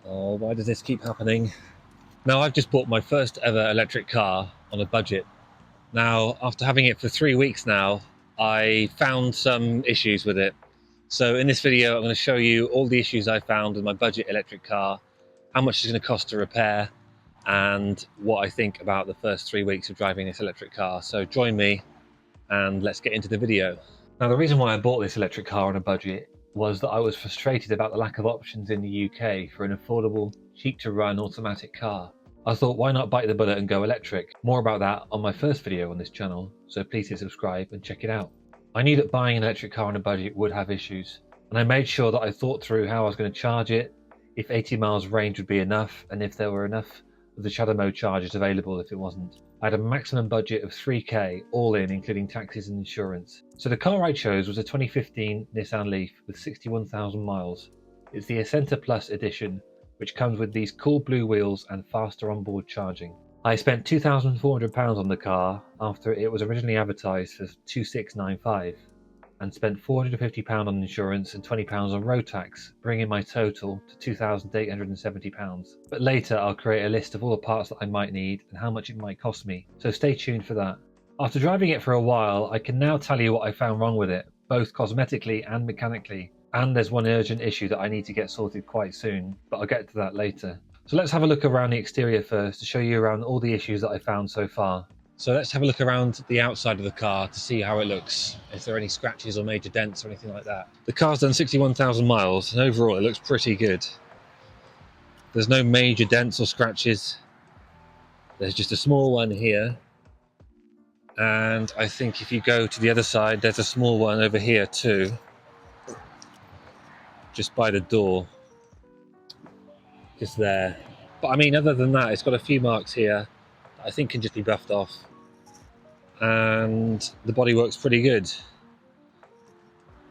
Oh, why does this keep happening? Now, I've just bought my first ever electric car on a budget. Now, after having it for 3 weeks now, I found some issues with it. So in this video, I'm going to show you all the issues I found with my budget electric car, how much it's going to cost to repair, and what I think about the first 3 weeks of driving this electric car. So join me and let's get into the video. Now, the reason why I bought this electric car on a budget was that I was frustrated about the lack of options in the UK for an affordable, cheap to run automatic car. I thought, why not bite the bullet and go electric? More about that on my first video on this channel, so please hit subscribe and check it out. I knew that buying an electric car on a budget would have issues, and I made sure that I thought through how I was going to charge it, if 80 miles range would be enough, and if there were enough of the shadow mode chargers available if it wasn't. I had a maximum budget of 3k all in, including taxes and insurance. So the car I chose was a 2015 Nissan Leaf with 61,000 miles. It's the Ascenta Plus edition, which comes with these cool blue wheels and faster onboard charging. I spent £2,400 on the car after it was originally advertised for £2,695 and spent £450 on insurance and £20 on road tax, bringing my total to £2,870. But later I'll create a list of all the parts that I might need and how much it might cost me, so stay tuned for that. After driving it for a while, I can now tell you what I found wrong with it, both cosmetically and mechanically. And there's one urgent issue that I need to get sorted quite soon, but I'll get to that later. So let's have a look around the exterior first to show you around all the issues that I found so far. So let's have a look around the outside of the car to see how it looks, if there are any scratches or major dents or anything like that. The car's done 61,000 miles and overall it looks pretty good. There's no major dents or scratches. There's just a small one here. And I think if you go to the other side, there's a small one over here too. Just by the door. Just there. But I mean, other than that, it's got a few marks here that I think can just be buffed off. And the bodywork's pretty good.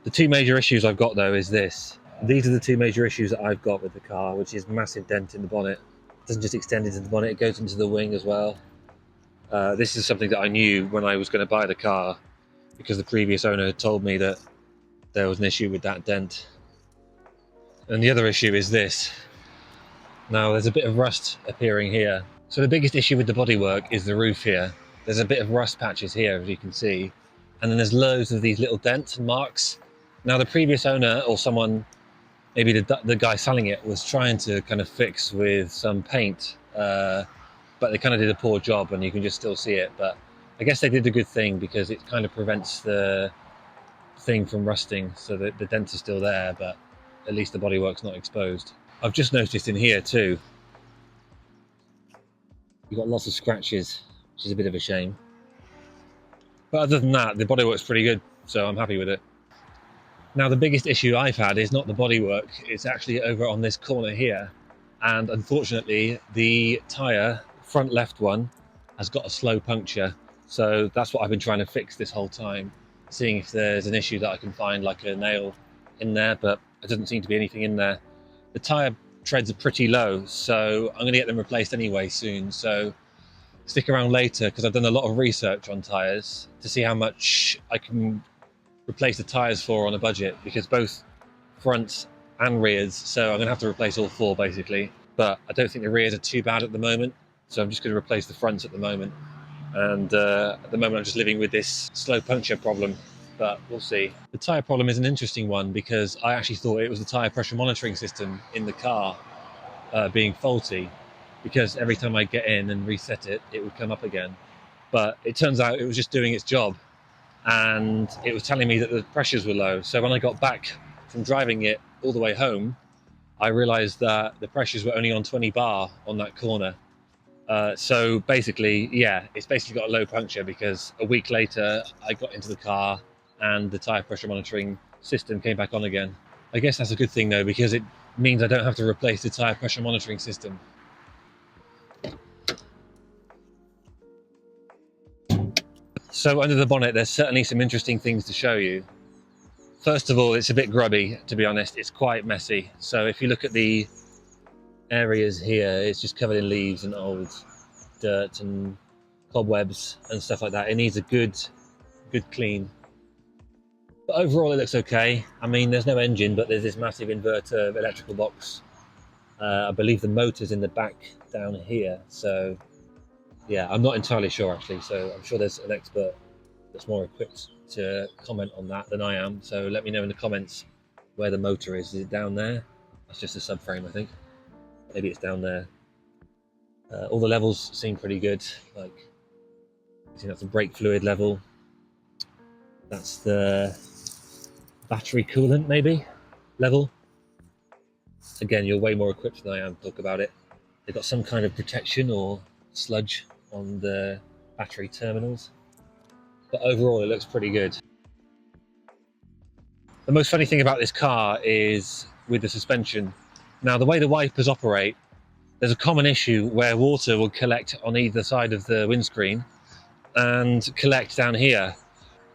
The two major issues I've got though is this. These are the two major issues that I've got with the car, which is massive dent in the bonnet. It doesn't just extend into the bonnet, it goes into the wing as well. This is something that I knew when I was going to buy the car, because the previous owner had told me that there was an issue with that dent. And the other issue is this. Now there's a bit of rust appearing here. So the biggest issue with the bodywork is the roof here. There's a bit of rust patches here, as you can see. And then there's loads of these little dents and marks. Now the previous owner, or someone, maybe the guy selling it, was trying to kind of fix with some paint, but they kind of did a poor job and you can just still see it. But I guess they did a good thing because it kind of prevents the thing from rusting, so that the dents are still there, but at least the bodywork's not exposed. I've just noticed in here too, you've got lots of scratches, which is a bit of a shame. But other than that, the bodywork's pretty good, so I'm happy with it. Now the biggest issue I've had is not the bodywork, it's actually over on this corner here. And unfortunately, the tyre, front left one, has got a slow puncture. So that's what I've been trying to fix this whole time, seeing if there's an issue that I can find, like a nail in there, but there doesn't seem to be anything in there. The tyre treads are pretty low, so I'm going to get them replaced anyway soon. So stick around later, because I've done a lot of research on tyres to see how much I can replace the tyres for on a budget, because both fronts and rears, so I'm going to have to replace all four basically. But I don't think the rears are too bad at the moment, so I'm just going to replace the fronts at the moment. And at the moment I'm just living with this slow puncture problem, but we'll see. The tyre problem is an interesting one, because I actually thought it was the tyre pressure monitoring system in the car being faulty, because every time I get in and reset it, it would come up again. But it turns out it was just doing its job, and it was telling me that the pressures were low. So when I got back from driving it all the way home, I realized that the pressures were only on 20 bar on that corner. So basically, yeah, it's basically got a low puncture, because a week later I got into the car and the tyre pressure monitoring system came back on again. I guess that's a good thing though, because it means I don't have to replace the tyre pressure monitoring system. So under the bonnet, there's certainly some interesting things to show you. First of all, it's a bit grubby, to be honest. It's quite messy. So if you look at the areas here, it's just covered in leaves and old dirt and cobwebs and stuff like that. It needs a good clean. But overall, it looks okay. I mean, there's no engine, but there's this massive inverter electrical box I believe the motor's in the back down here. So yeah, I'm not entirely sure actually. So I'm sure there's an expert that's more equipped to comment on that than I am. So let me know in the comments where the motor is. Is it down there? That's just a subframe, I think. Maybe it's down there. All the levels seem pretty good. Like, I think that's the brake fluid level. That's the battery coolant, maybe, level. Again, you're way more equipped than I am to talk about it. They've got some kind of protection or sludge on the battery terminals. But overall, it looks pretty good. The most funny thing about this car is with the suspension. Now, the way the wipers operate, there's a common issue where water will collect on either side of the windscreen and collect down here.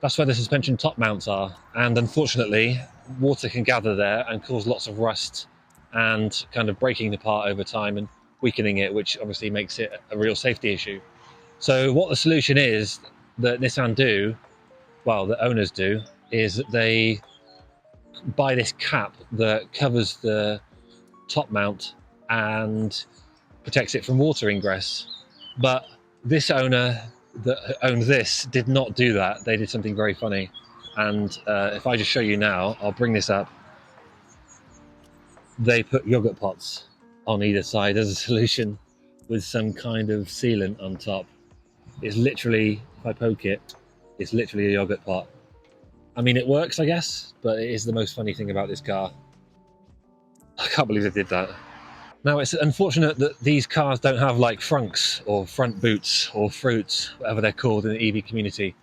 That's where the suspension top mounts are. And unfortunately, water can gather there and cause lots of rust and kind of breaking apart over time and weakening it, which obviously makes it a real safety issue. So what the solution is that Nissan do, well, the owners do, is that they buy this cap that covers the top mount and protects it from water ingress. But this owner that owned this did not do that. They did something very funny. And if I just show you now, I'll bring this up. They put yogurt pots on either side as a solution with some kind of sealant on top. It's literally, if I poke it, it's literally a yogurt pot. I mean, it works, I guess, but it is the most funny thing about this car. I can't believe they did that. Now, it's unfortunate that these cars don't have like frunks or front boots or fruits, whatever they're called in the EV community,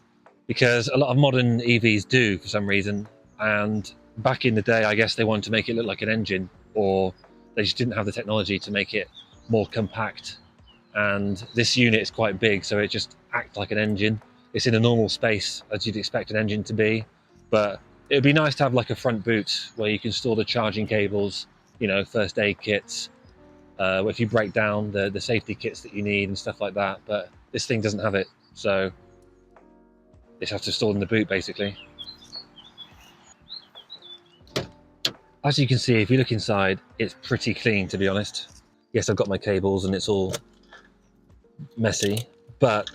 because a lot of modern EVs do for some reason. And back in the day, I guess they wanted to make it look like an engine, or they just didn't have the technology to make it more compact. And this unit is quite big, so it just acts like an engine. It's in a normal space as you'd expect an engine to be, but it would be nice to have like a front boot where you can store the charging cables, you know, first aid kits, if you break down the safety kits that you need and stuff like that. But this thing doesn't have it, so you have to store in the boot basically. As you can see, if you look inside, it's pretty clean, to be honest. Yes, I've got my cables and it's all messy, but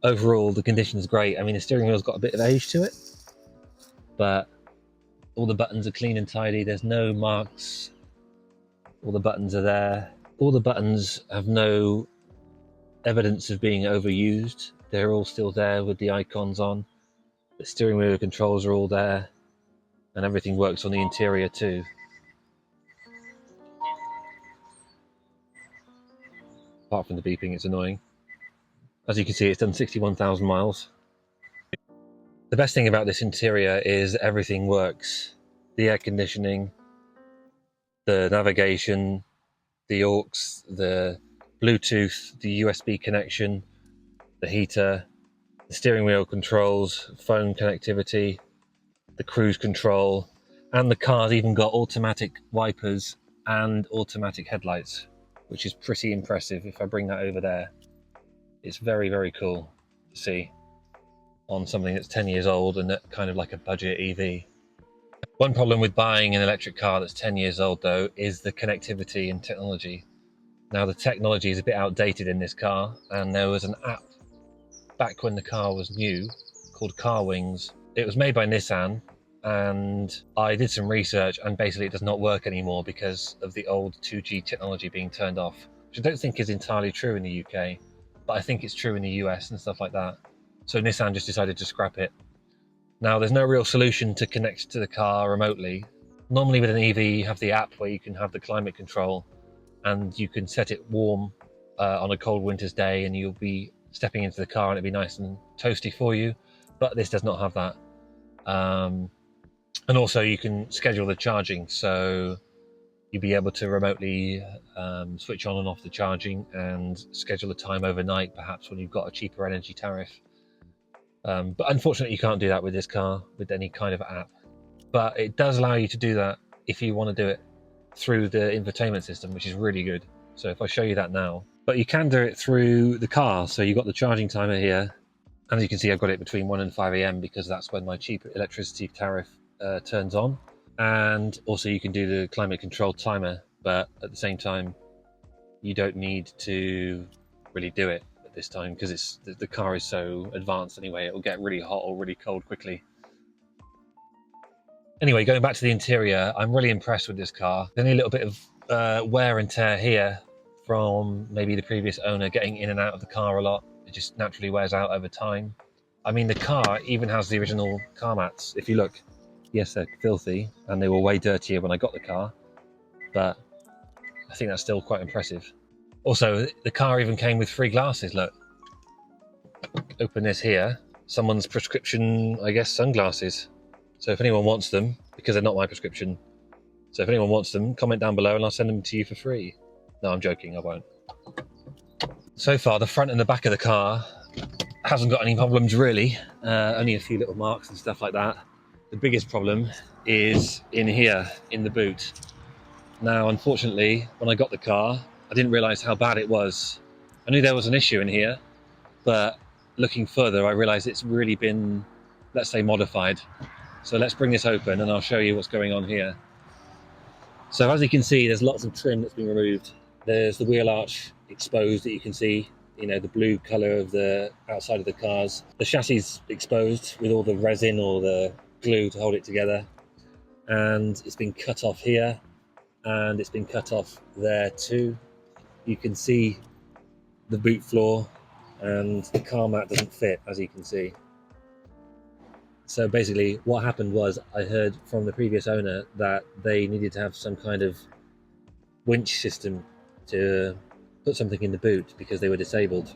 overall the condition is great. I mean, the steering wheel's got a bit of age to it, but all the buttons are clean and tidy. There's no marks. All the buttons are there. All the buttons have no evidence of being overused. They're all still there with the icons on. The steering wheel controls are all there, and everything works on the interior too. Apart from the beeping, it's annoying. As you can see, it's done 61,000 miles. The best thing about this interior is everything works. The air conditioning, the navigation, the aux, the Bluetooth, the USB connection, the heater, the steering wheel controls, phone connectivity, the cruise control, and the car's even got automatic wipers and automatic headlights, which is pretty impressive. If I bring that over there, it's very, very cool to see on something that's 10 years old and that kind of like a budget EV. One problem with buying an electric car that's 10 years old though is the connectivity and technology. Now the technology is a bit outdated in this car, and there was an app back when the car was new called Car Wings. It was made by Nissan, and I did some research, and basically it does not work anymore because of the old 2G technology being turned off, which I don't think is entirely true in the UK, but I think it's true in the US and stuff like that. So Nissan just decided to scrap it. Now there's no real solution to connect to the car remotely. Normally with an EV you have the app where you can have the climate control and you can set it warm on a cold winter's day, and you'll be stepping into the car and it'll be nice and toasty for you, but this does not have that. And also you can schedule the charging, so you'll be able to remotely switch on and off the charging and schedule the time overnight, perhaps when you've got a cheaper energy tariff. But unfortunately you can't do that with this car with any kind of app, but it does allow you to do that if you want to do it through the infotainment system, which is really good. So if I show you that now, but you can do it through the car. So you've got the charging timer here, and as you can see I've got it between 1 and 5 a.m. because that's when my cheap electricity tariff turns on. And also you can do the climate control timer but at the same time, you don't need to really do it at this time because the car is so advanced anyway. It will get really hot or really cold quickly. Anyway, going back to the interior, I'm really impressed with this car. There's only a little bit of wear and tear here from maybe the previous owner getting in and out of the car a lot. It just naturally wears out over time. I mean, the car even has the original car mats. If you look, yes, they're filthy and they were way dirtier when I got the car, but I think that's still quite impressive. Also, the car even came with free glasses. Look, open this here. Someone's prescription, I guess, sunglasses. So if anyone wants them, because they're not my prescription, so if anyone wants them, comment down below and I'll send them to you for free. No, I'm joking, I won't. So far, the front and the back of the car hasn't got any problems really, only a few little marks and stuff like that. The biggest problem is in here, in the boot. Now, unfortunately, when I got the car, I didn't realise how bad it was. I knew there was an issue in here, but looking further, I realised it's really been, let's say, modified. So let's bring this open and I'll show you what's going on here. So as you can see, there's lots of trim that's been removed. There's the wheel arch exposed that you can see, you know, the blue colour of the outside of the cars. The chassis is exposed with all the resin or the glue to hold it together. And it's been cut off here and it's been cut off there too. You can see the boot floor and the car mat doesn't fit, as you can see. So basically what happened was I heard from the previous owner that they needed to have some kind of winch system to put something in the boot because they were disabled.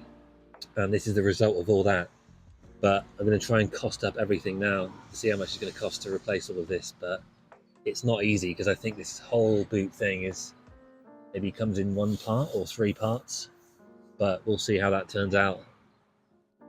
And this is the result of all that. But I'm going to try and cost up everything now to see how much it's going to cost to replace all of this. But it's not easy because I think this whole boot thing is maybe comes in one part or three parts. But we'll see how that turns out.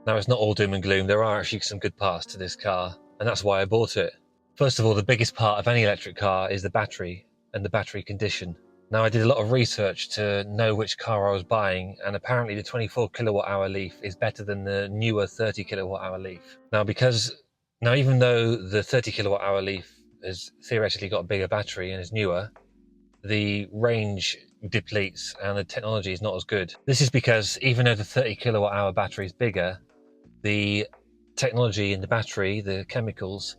Now, it's not all doom and gloom. There are actually some good parts to this car, and that's why I bought it. First of all, the biggest part of any electric car is the battery and the battery condition. Now, I did a lot of research to know which car I was buying, and apparently the 24 kilowatt hour Leaf is better than the newer 30 kilowatt hour Leaf. Now, even though the 30 kilowatt hour Leaf has theoretically got a bigger battery and is newer, the range depletes and the technology is not as good. This is because even though the 30 kilowatt hour battery is bigger, the technology in the battery, the chemicals,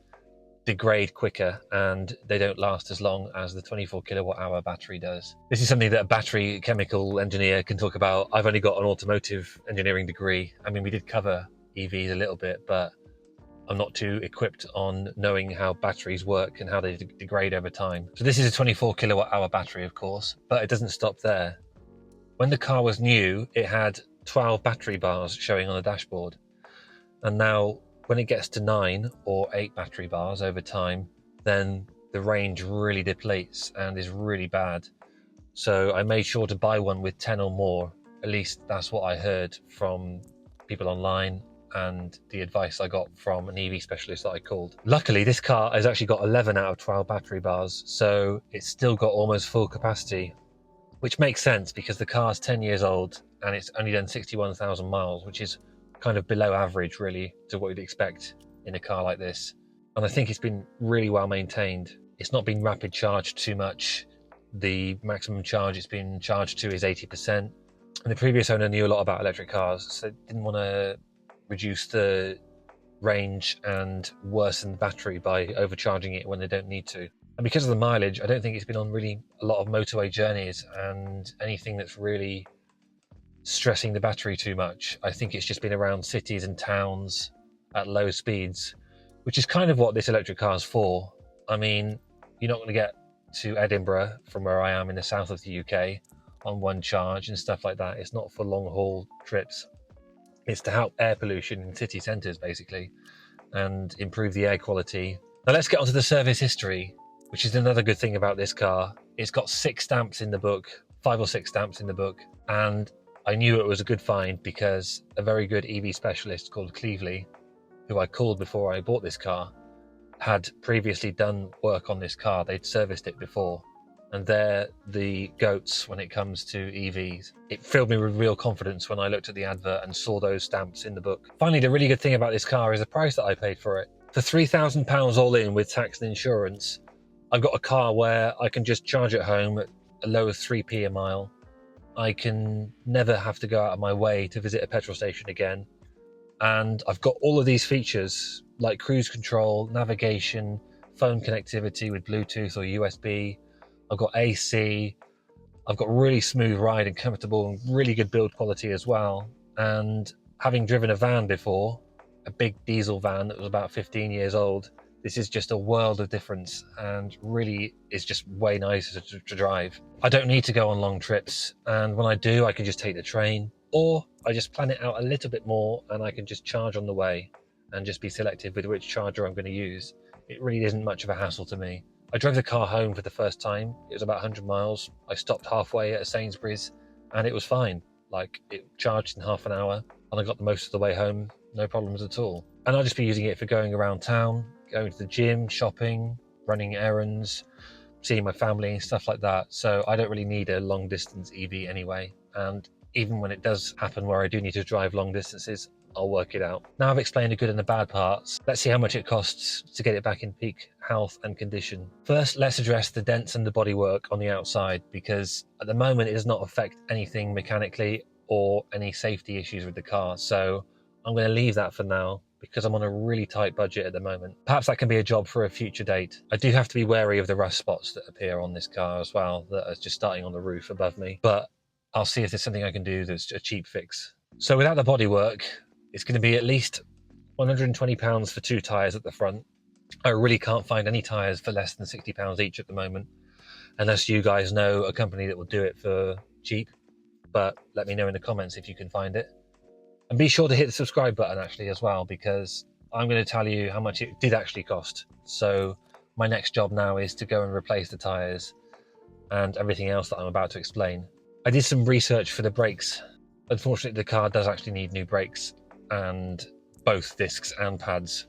degrade quicker and they don't last as long as the 24 kilowatt hour battery does. This is something that a battery chemical engineer can talk about. I've only got an automotive engineering degree. I mean, we did cover EVs a little bit, but I'm not too equipped on knowing how batteries work and how they degrade over time. So this is a 24 kilowatt hour battery, of course, but it doesn't stop there. When the car was new, it had 12 battery bars showing on the dashboard. And now when it gets to 9 or 8 battery bars over time, then the range really depletes and is really bad. So I made sure to buy one with 10 or more. At least that's what I heard from people online and the advice I got from an EV specialist that I called. Luckily, this car has actually got 11 out of 12 battery bars, so it's still got almost full capacity, which makes sense because the car's 10 years old and it's only done 61,000 miles, which is kind of below average really to what you'd expect in a car like this. And I think it's been really well maintained. It's not been rapid charged too much. The maximum charge it's been charged to is 80%. And the previous owner knew a lot about electric cars, so didn't want to reduce the range and worsen the battery by overcharging it when they don't need to. And because of the mileage, I don't think it's been on really a lot of motorway journeys and anything that's really stressing the battery too much. I think it's just been around cities and towns at low speeds, which is kind of what this electric car is for. I mean, you're not going to get to Edinburgh from where I am in the south of the UK on one charge and stuff like that. It's not for long haul trips. It's to help air pollution in city centres basically and improve the air quality. Now let's get onto the service history, which is another good thing about this car. It's got 6 stamps in the book, 5 or 6 stamps in the book, and I knew it was a good find because a very good EV specialist called Cleveley, who I called before I bought this car, had previously done work on this car. They'd serviced it before, and they're the goats when it comes to EVs. It filled me with real confidence when I looked at the advert and saw those stamps in the book. Finally, the really good thing about this car is the price that I paid for it. For £3,000 all in with tax and insurance, I've got a car where I can just charge at home at a low of 3p a mile. I can never have to go out of my way to visit a petrol station again. And I've got all of these features like cruise control, navigation, phone connectivity with Bluetooth or USB. I've got AC. I've got really smooth ride and comfortable and really good build quality as well. And having driven a van before, a big diesel van that was about 15 years old, this is just a world of difference and really is just way nicer to drive. I don't need to go on long trips, and when I do, I can just take the train, or I just plan it out a little bit more and I can just charge on the way and just be selective with which charger I'm going to use. It really isn't much of a hassle to me. I drove the car home for the first time. It was about 100 miles. I stopped halfway at a Sainsbury's and it was fine. Like, it charged in half an hour and I got the most of the way home, no problems at all. And I'll just be using it for going around town, going to the gym, shopping, running errands, seeing my family and stuff like that. So I don't really need a long distance EV anyway. And even when it does happen where I do need to drive long distances, I'll work it out. Now I've explained the good and the bad parts, let's see how much it costs to get it back in peak health and condition. First, let's address the dents and the bodywork on the outside, because at the moment it does not affect anything mechanically or any safety issues with the car. So I'm going to leave that for now because I'm on a really tight budget at the moment. Perhaps that can be a job for a future date. I do have to be wary of the rust spots that appear on this car as well, that are just starting on the roof above me, but I'll see if there's something I can do that's a cheap fix. So without the bodywork, it's going to be at least £120 for 2 tyres at the front. I really can't find any tyres for less than £60 each at the moment, unless you guys know a company that will do it for cheap, but let me know in the comments if you can find it. And be sure to hit the subscribe button actually as well, because I'm going to tell you how much it did actually cost. So my next job now is to go and replace the tyres and everything else that I'm about to explain. I did some research for the brakes. Unfortunately, the car does actually need new brakes, and both discs and pads.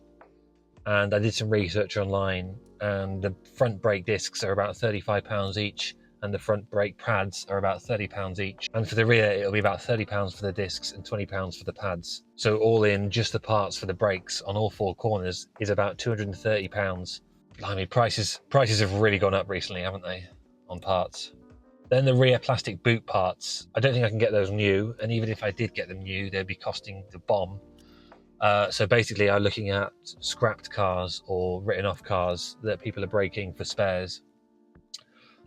And I did some research online, and the front brake discs are about £35 each, and the front brake pads are about £30 each. And for the rear, it'll be about £30 for the discs and £20 for the pads. So all in, just the parts for the brakes on all 4 corners is about £230. Blimey, prices have really gone up recently, haven't they, on parts? Then the rear plastic boot parts, I don't think I can get those new, and even if I did get them new, they'd be costing the bomb. So basically I'm looking at scrapped cars or written off cars that people are breaking for spares.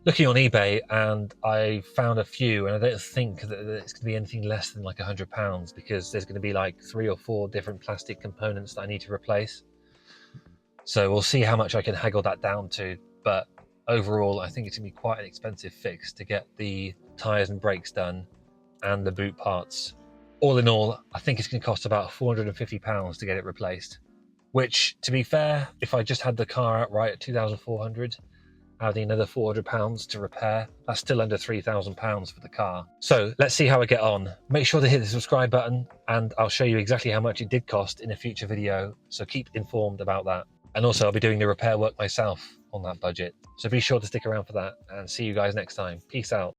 Looking on eBay, and I found a few, and I don't think that it's going to be anything less than like £100, because there's going to be like 3 or 4 different plastic components that I need to replace. So we'll see how much I can haggle that down to, but overall, I think it's going to be quite an expensive fix to get the tyres and brakes done and the boot parts. All in all, I think it's going to cost about £450 to get it replaced, which, to be fair, if I just had the car outright at £2,400, adding another £400 to repair, that's still under £3,000 for the car. So let's see how I get on. Make sure to hit the subscribe button, and I'll show you exactly how much it did cost in a future video, so keep informed about that. And also, I'll be doing the repair work myself on that budget. So be sure to stick around for that, and see you guys next time. Peace out.